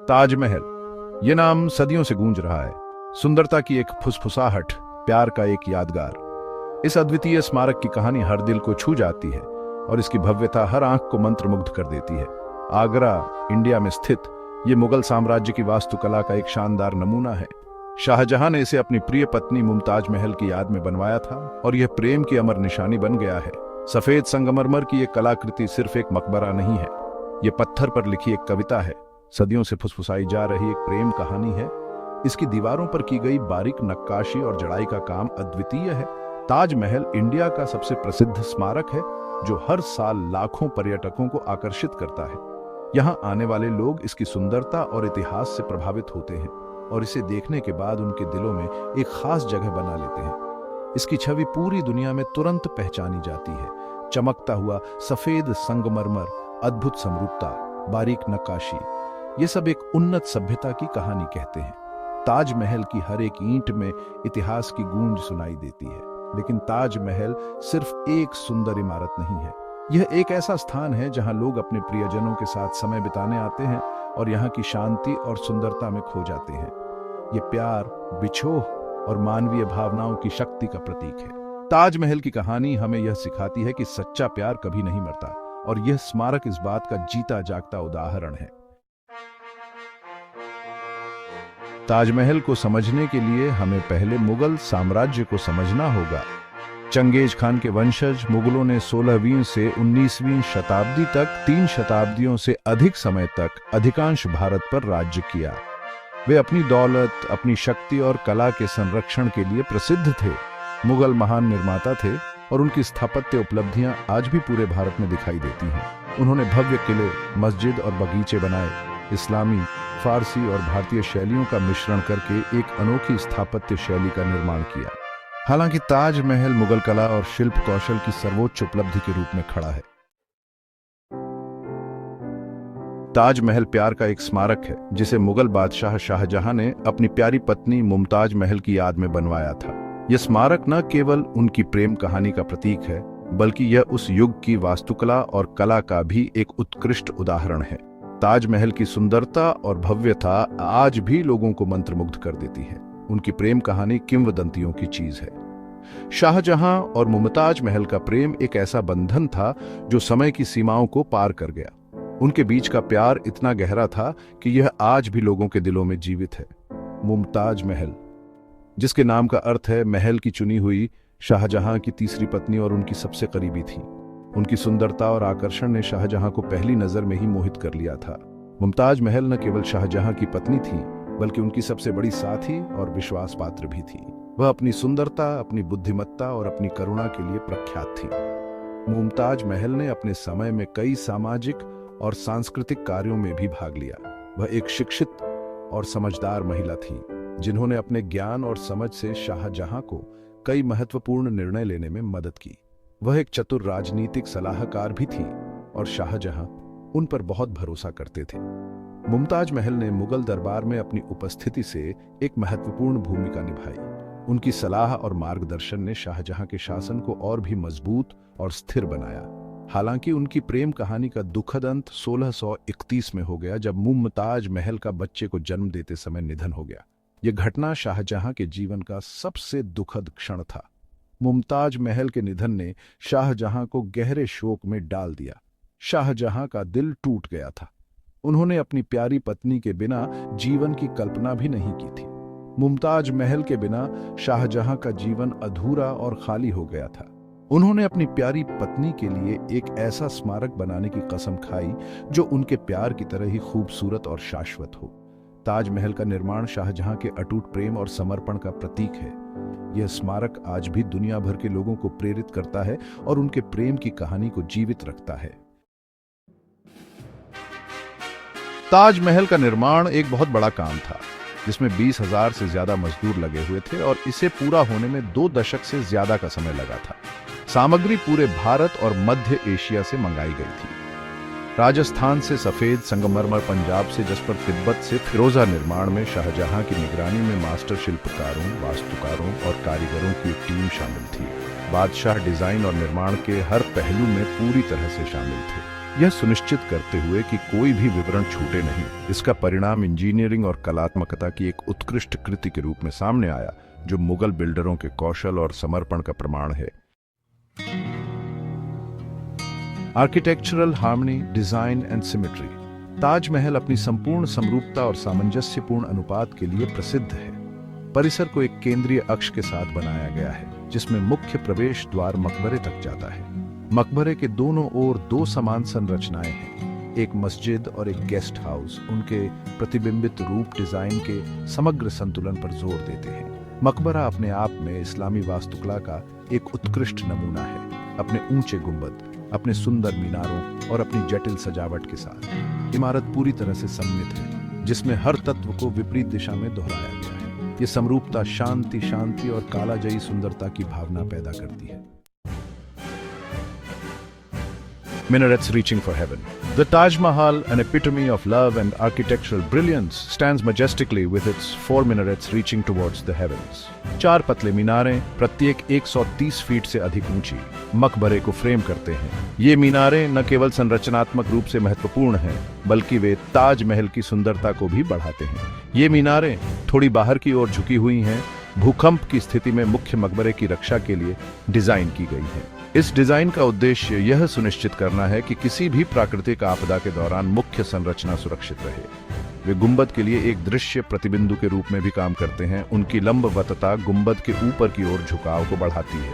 ताजमहल, ये नाम सदियों से गूंज रहा है। सुंदरता की एक फुसफुसाहट, प्यार का एक यादगार। इस अद्वितीय स्मारक की कहानी हर दिल को छू जाती है और इसकी भव्यता हर आंख को मंत्रमुग्ध कर देती है। आगरा, इंडिया में स्थित ये मुगल साम्राज्य की वास्तुकला का एक शानदार नमूना है। शाहजहां ने इसे अपनी प्रिय पत्नी मुमताज महल की याद में बनवाया था और यह प्रेम की अमर निशानी बन गया है। सफेद संगमरमर की यह कलाकृति सिर्फ एक मकबरा नहीं है, ये पत्थर पर लिखी एक कविता है, सदियों से फुसफुसाई जा रही एक प्रेम कहानी है। इसकी दीवारों पर की गई बारीक नक्काशी और जड़ाई का काम अद्वितीय है। ताजमहल इंडिया का सबसे प्रसिद्ध स्मारक है जो हर साल लाखों पर्यटकों को आकर्षित करता है। यहाँ आने वाले लोग इसकी सुंदरता और इतिहास से प्रभावित होते हैं और इसे देखने के बाद उनके दिलों में एक खास जगह बना लेते हैं। इसकी छवि पूरी दुनिया में तुरंत पहचानी जाती है। चमकता हुआ सफेद संगमरमर, अद्भुत समरूपता, बारीक नक्काशी, ये सब एक उन्नत सभ्यता की कहानी कहते हैं। ताजमहल की हर एक ईंट में इतिहास की गूंज सुनाई देती है। लेकिन ताजमहल सिर्फ एक सुंदर इमारत नहीं है, यह एक ऐसा स्थान है जहां लोग अपने प्रियजनों के साथ समय बिताने आते हैं और यहाँ की शांति और सुंदरता में खो जाते हैं। ये प्यार, बिछोह और मानवीय भावनाओं की शक्ति का प्रतीक है। ताजमहल की कहानी हमें यह सिखाती है कि सच्चा प्यार कभी नहीं मरता और यह स्मारक इस बात का जीता जागता उदाहरण है। ताजमहल को समझने के लिए हमें पहले मुगल साम्राज्य को समझना होगा। चंगेज खान के वंशज मुगलों ने 16वीं से 19वीं शताब्दी तक 3 शताब्दियों से अधिक समय तक अधिकांश भारत पर राज्य किया। वे अपनी दौलत, अपनी शक्ति और कला के संरक्षण के लिए प्रसिद्ध थे। मुगल महान निर्माता थे और उनकी स्थापत्य उपलब्धियां आज भी पूरे भारत में दिखाई देती हैं। उन्होंने भव्य किले, मस्जिद और बगीचे बनाए। इस्लामी, फारसी और भारतीय शैलियों का मिश्रण करके एक अनोखी स्थापत्य शैली का निर्माण किया। हालांकि ताजमहल मुगल कला और शिल्प कौशल की सर्वोच्च उपलब्धि के रूप में खड़ा है। ताजमहल प्यार का एक स्मारक है जिसे मुगल बादशाह शाहजहां ने अपनी प्यारी पत्नी मुमताज महल की याद में बनवाया था। यह स्मारक न केवल उनकी प्रेम कहानी का प्रतीक है, बल्कि यह उस युग की वास्तुकला और कला का भी एक उत्कृष्ट उदाहरण है। ताजमहल की सुंदरता और भव्यता आज भी लोगों को मंत्रमुग्ध कर देती है। उनकी प्रेम कहानी किंवदंतियों की चीज है। शाहजहां और मुमताज महल का प्रेम एक ऐसा बंधन था जो समय की सीमाओं को पार कर गया। उनके बीच का प्यार इतना गहरा था कि यह आज भी लोगों के दिलों में जीवित है। मुमताज महल, जिसके नाम का अर्थ है महल की चुनी हुई, शाहजहां की तीसरी पत्नी और उनकी सबसे करीबी थी। उनकी सुंदरता और आकर्षण ने शाहजहां को पहली नजर में ही मोहित कर लिया था। मुमताज महल न केवल शाहजहां की पत्नी थी, बल्कि उनकी सबसे बड़ी साथी और विश्वास पात्र भी थी। वह अपनी सुंदरता, अपनी बुद्धिमत्ता और अपनी करुणा के लिए प्रख्यात थी। मुमताज महल ने अपने समय में कई सामाजिक और सांस्कृतिक कार्यों में भी भाग लिया। वह एक शिक्षित और समझदार महिला थी, जिन्होंने अपने ज्ञान और समझ से शाहजहां को कई महत्वपूर्ण निर्णय लेने में मदद की। वह एक चतुर राजनीतिक सलाहकार भी थी और शाहजहां उन पर बहुत भरोसा करते थे। मुमताज महल ने मुगल दरबार में अपनी उपस्थिति से एक महत्वपूर्ण भूमिका निभाई। उनकी सलाह और मार्गदर्शन ने शाहजहां के शासन को और भी मजबूत और स्थिर बनाया। हालांकि उनकी प्रेम कहानी का दुखद अंत 1631 में हो गया, जब मुमताज महल का बच्चे को जन्म देते समय निधन हो गया। यह घटना शाहजहां के जीवन का सबसे दुखद क्षण था। मुमताज महल के निधन ने शाहजहां को गहरे शोक में डाल दिया। शाहजहां का दिल टूट गया था। उन्होंने अपनी प्यारी पत्नी के बिना जीवन की कल्पना भी नहीं की थी। मुमताज महल के बिना शाहजहां का जीवन अधूरा और खाली हो गया था। उन्होंने अपनी प्यारी पत्नी के लिए एक ऐसा स्मारक बनाने की कसम खाई जो उनके प्यार की तरह ही खूबसूरत और शाश्वत हो। ताजमहल का निर्माण शाहजहां के अटूट प्रेम और समर्पण का प्रतीक है। यह स्मारक आज भी दुनिया भर के लोगों को प्रेरित करता है और उनके प्रेम की कहानी को जीवित रखता है। ताजमहल का निर्माण एक बहुत बड़ा काम था, जिसमें 20,000 से ज्यादा मजदूर लगे हुए थे और इसे पूरा होने में 2 दशक से ज्यादा का समय लगा था। सामग्री पूरे भारत और मध्य एशिया से मंगाई गई थी। राजस्थान से सफेद संगमरमर, पंजाब से जसपर, तिब्बत से फिरोजा निर्माण में शाहजहां की निगरानी में मास्टर शिल्पकारों, वास्तुकारों और कारीगरों की एक टीम शामिल थी। बादशाह डिजाइन और निर्माण के हर पहलू में पूरी तरह से शामिल थे। यह सुनिश्चित करते हुए कि कोई भी विवरण छूटे नहीं। इसका परिणाम इंजीनियरिंग और कलात्मकता की एक उत्कृष्ट कृति के रूप में सामने आया, जो मुगल बिल्डरों के कौशल और समर्पण का प्रमाण है। Architectural harmony, design and symmetry. Taj Mahal अपनी संपूर्ण समरूपता और सामंजस्यपूर्ण अनुपात के लिए प्रसिद्ध है। परिसर को एक केंद्रीय अक्ष के साथ बनाया गया है, जिसमें मुख्य प्रवेश द्वार मकबरे तक जाता है। मकबरे के दोनों ओर दो समान संरचनाएं हैं, एक मस्जिद और एक गेस्ट हाउस। उनके प्रतिबिंबित रूप डिजाइन के समग्र संतुलन पर जोर देते हैं। मकबरा अपने आप में इस्लामी वास्तुकला का एक उत्कृष्ट नमूना है, अपने ऊंचे गुंबद, अपने सुंदर मीनारों और अपनी जटिल सजावट के साथ। इमारत पूरी तरह से सममित है, जिसमें हर तत्व को विपरीत दिशा में दोहराया गया है। ये समरूपता शांति और कालाजयी सुंदरता की भावना पैदा करती है। Minarets reaching for heaven. The Taj Mahal, an epitome of love and architectural brilliance, stands majestically with its 4 minarets reaching towards the heavens. 4 पतले मीनारें, प्रत्येक 130 फीट से अधिक ऊंची, मकबरे को फ्रेम करते हैं। ये मीनारें न केवल संरचनात्मक रूप से महत्वपूर्ण हैं, बल्कि वे ताजमहल की सुंदरता को भी बढ़ाते हैं। ये मीनारें थोड़ी बाहर की ओर झुकी हुई हैं, भूकंप की स्थिति में मुख्य मकबरे की रक्षा के लिए डिजाइन की गई है। इस डिजाइन का उद्देश्य यह सुनिश्चित करना है कि किसी भी प्राकृतिक आपदा के दौरान मुख्य संरचना सुरक्षित रहे। वे गुंबद के लिए एक दृश्य प्रतिबिंदु के रूप में भी काम करते हैं। उनकी लंबवतता गुंबद के ऊपर की ओर झुकाव को बढ़ाती है।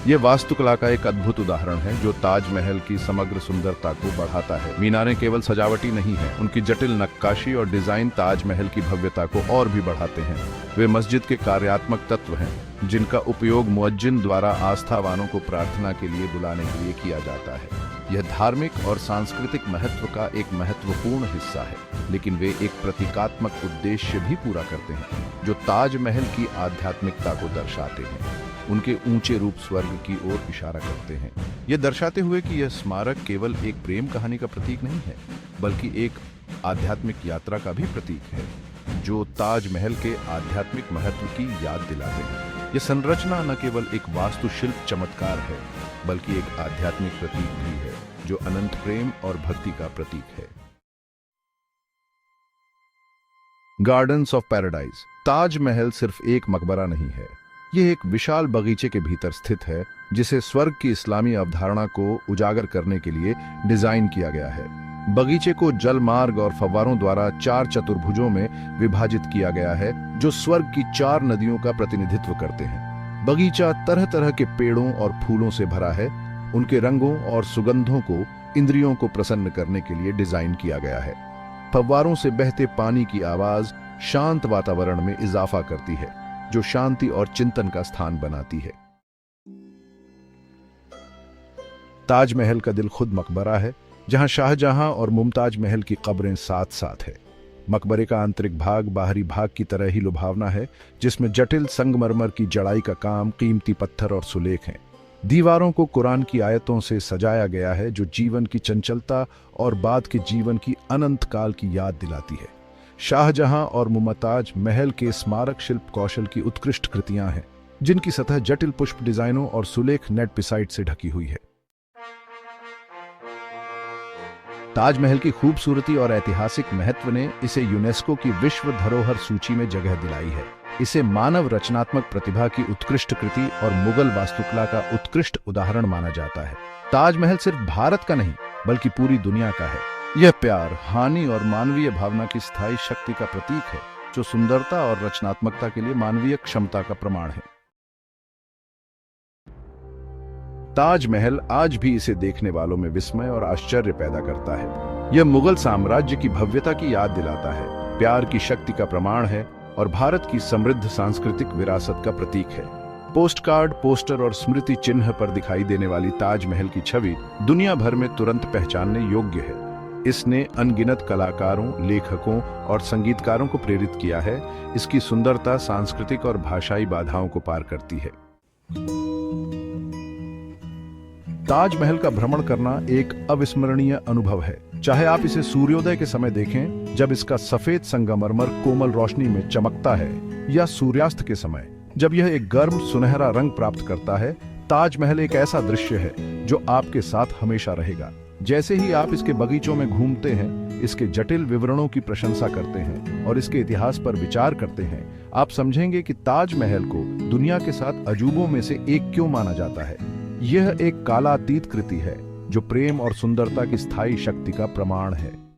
यह वास्तुकला का एक अद्भुत उदाहरण है, जो ताजमहल की समग्र सुंदरता को बढ़ाता है। मीनारें केवल सजावटी नहीं है, उनकी जटिल नक्काशी और डिजाइन ताजमहल की भव्यता को और भी बढ़ाते हैं। वे मस्जिद के कार्यात्मक तत्व हैं, जिनका उपयोग मुअज्जिन द्वारा आस्थावानों को प्रार्थना के लिए बुलाने के लिए किया जाता है। यह धार्मिक और सांस्कृतिक महत्व का एक महत्वपूर्ण हिस्सा है, लेकिन वे एक प्रतीकात्मक उद्देश्य भी पूरा करते हैं, जो ताजमहल की आध्यात्मिकता को दर्शाते हैं। उनके ऊंचे रूप स्वर्ग की ओर इशारा करते हैं, यह दर्शाते हुए कि यह स्मारक केवल एक प्रेम कहानी का प्रतीक नहीं है, बल्कि एक आध्यात्मिक यात्रा का भी प्रतीक है, जो ताजमहल के आध्यात्मिक महत्व की याद दिलाते हैं। यह संरचना न केवल एक वास्तुशिल्प चमत्कार है, बल्कि एक आध्यात्मिक प्रतीक भी है, जो अनंत प्रेम और भक्ति का प्रतीक है। Gardens of paradise. ताजमहल सिर्फ एक मकबरा नहीं है, यह एक विशाल बगीचे के भीतर स्थित है, जिसे स्वर्ग की इस्लामी अवधारणा को उजागर करने के लिए डिजाइन किया गया है। बगीचे को जल मार्ग और फव्वारों द्वारा 4 चतुर्भुजों में विभाजित किया गया है, जो स्वर्ग की 4 नदियों का प्रतिनिधित्व करते हैं। बगीचा तरह तरह के पेड़ों और फूलों से भरा है। उनके रंगों और सुगंधों को इंद्रियों को प्रसन्न करने के लिए डिजाइन किया गया है। फव्वारों से बहते पानी की आवाज शांत वातावरण में इजाफा करती है, जो शांति और चिंतन का स्थान बनाती है। ताजमहल का दिल खुद मकबरा है, जहां शाहजहां और मुमताज महल की कब्रें साथ साथ है। मकबरे का आंतरिक भाग बाहरी भाग की तरह ही लुभावना है, जिसमें जटिल संगमरमर की जड़ाई का काम, कीमती पत्थर और सुलेख हैं। दीवारों को कुरान की आयतों से सजाया गया है, जो जीवन की चंचलता और बाद के जीवन की अनंत काल की याद दिलाती है। शाहजहां और मुमताज महल के स्मारक शिल्प कौशल की उत्कृष्ट कृतियां हैं, जिनकी सतह जटिल पुष्प डिजाइनों और सुलेख नेट पिसाइट से ढकी हुई है। ताजमहल की खूबसूरती और ऐतिहासिक महत्व ने इसे यूनेस्को की विश्व धरोहर सूची में जगह दिलाई है। इसे मानव रचनात्मक प्रतिभा की उत्कृष्ट कृति और मुगल वास्तुकला का उत्कृष्ट उदाहरण माना जाता है। ताजमहल सिर्फ भारत का नहीं, बल्कि पूरी दुनिया का है। यह प्यार, हानि और मानवीय भावना की स्थायी शक्ति का प्रतीक है, जो सुंदरता और रचनात्मकता के लिए मानवीय क्षमता का प्रमाण है। ताजमहल आज भी इसे देखने वालों में विस्मय और आश्चर्य पैदा करता है। यह मुगल साम्राज्य की भव्यता की याद दिलाता है, प्यार की शक्ति का प्रमाण है और भारत की समृद्ध सांस्कृतिक विरासत का प्रतीक है। पोस्टकार्ड, पोस्टर और स्मृति चिन्ह पर दिखाई देने वाली ताजमहल की छवि दुनिया भर में तुरंत पहचानने योग्य है। इसने अनगिनत कलाकारों, लेखकों और संगीतकारों को प्रेरित किया है। इसकी सुंदरता सांस्कृतिक और भाषाई बाधाओं को पार करती है। ताजमहल का भ्रमण करना एक अविस्मरणीय अनुभव है। चाहे आप इसे सूर्योदय के समय देखें, जब इसका सफेद संगमरमर कोमल रोशनी में चमकता है, या सूर्यास्त के समय, जब यह एक गर्म सुनहरा रंग प्राप्त करता है, ताजमहल एक ऐसा दृश्य है जो आपके साथ हमेशा रहेगा। जैसे ही आप इसके बगीचों में घूमते हैं, इसके जटिल विवरणों की प्रशंसा करते हैं और इसके इतिहास पर विचार करते हैं, आप समझेंगे कि ताजमहल को दुनिया के 7 अजूबों में से एक क्यों माना जाता है। यह एक कालातीत कृति है जो प्रेम और सुंदरता की स्थायी शक्ति का प्रमाण है।